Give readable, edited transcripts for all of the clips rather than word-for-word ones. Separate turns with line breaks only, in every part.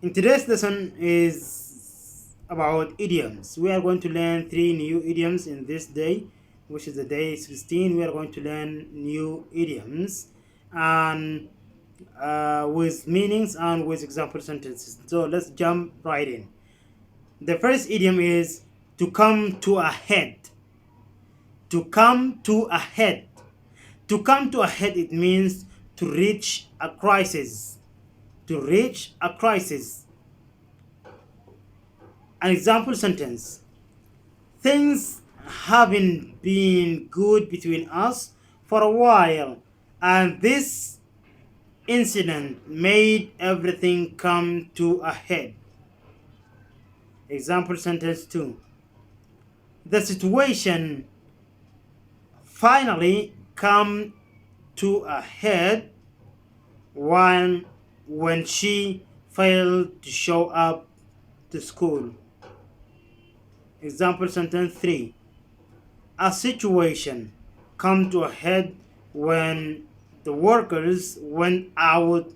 In today's lesson is about idioms. We are going to learn three new idioms in this day, which is the day 16. We are going to learn new idioms and with meanings and with example sentences. So let's jump right in. The first idiom is to come to a head. To come to a head. To come to a head, it means to reach a crisis. To reach a crisis. An example sentence: things haven't been good between us for a while, and this incident made everything come to a head. Example sentence 2: the situation finally come to a head when she failed to show up to school. Example sentence 3: a situation come to a head when the workers went out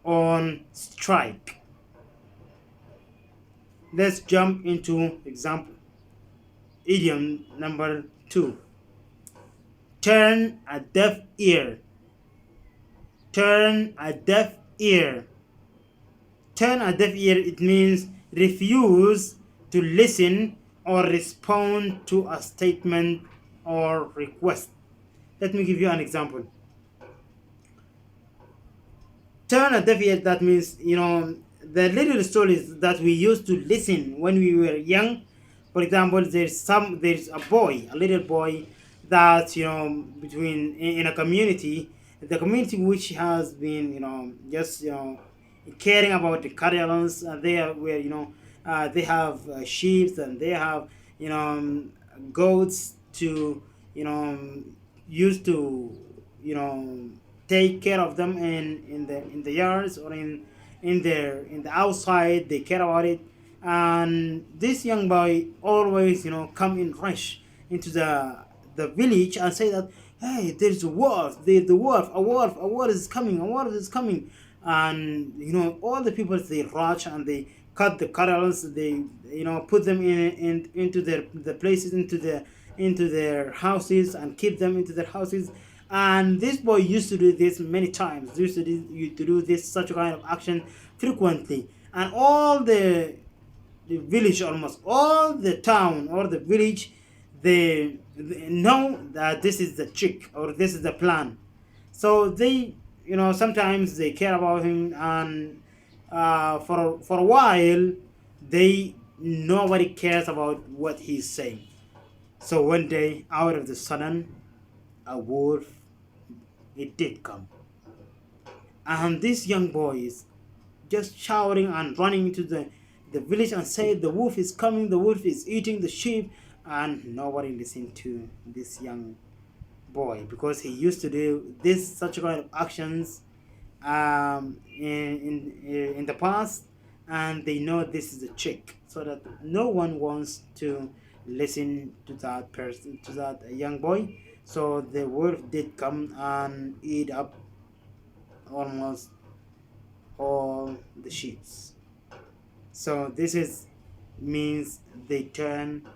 on strike. Let's jump into example idiom number 2. Turn a deaf ear. Turn a deaf ear. Turn a deaf ear, it means refuse to listen or respond to a statement or request. Let me give you an example. Turn a deaf ear, that means, the little stories that we used to listen when we were young. For example, there's a boy, a little boy, that between in a community, the community which has been just caring about the cattle. They are where they have sheep, and they have goats to used to you know take care of them in the yards, or in the outside. They care about it. And this young boy always come in rush into the village and say that, hey, there's a wolf, there's a wolf, a wolf is coming, a wolf is coming. And all the people, they rush and they cut the cattle. They put them into the places, into their houses, and keep them into their houses. And this boy used to do this many times. Used to do this such a kind of action frequently. And all the village, almost all the town or the village, they know that this is the trick, or this is the plan. So they, sometimes they care about him. And for a while, they nobody cares about what he's saying. So one day, out of the sudden, a wolf, it did come. And this young boy is just shouting and running into the village and say, the wolf is coming, the wolf is eating the sheep. And nobody listened to this young boy, because he used to do this such kind of actions in the past. And they know this is a trick, so that no one wants to listen to that person, to that young boy. So the wolf did come and eat up almost all the sheets. So this is means they turn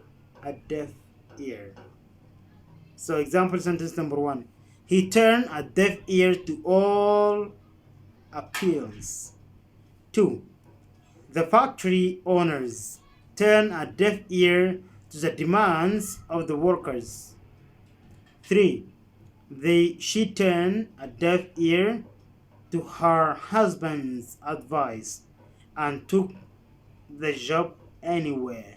a deaf ear. So example sentence number 1: he turned a deaf ear to all appeals. 2: the factory owners turn a deaf ear to the demands of the workers. 3: she turned a deaf ear to her husband's advice and took the job anyway.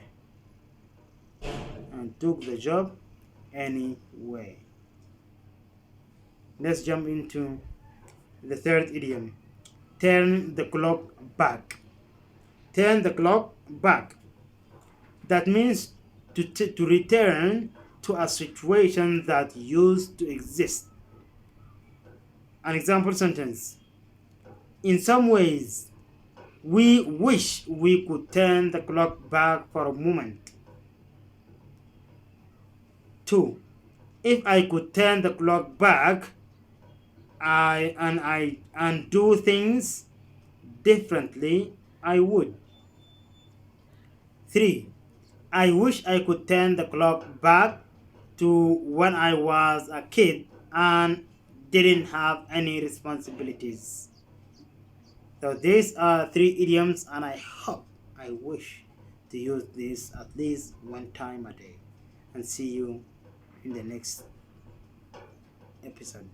And took the job anyway. Let's jump into the third idiom: turn the clock back. Turn the clock back. That means to return to a situation that used to exist. An example sentence: in some ways, we wish we could turn the clock back for a moment. 2: if I could turn the clock back, I and do things differently, I would. 3. I wish I could turn the clock back to when I was a kid and didn't have any responsibilities. So these are three idioms, and I wish to use this at least one time a day. And see you in the next episode.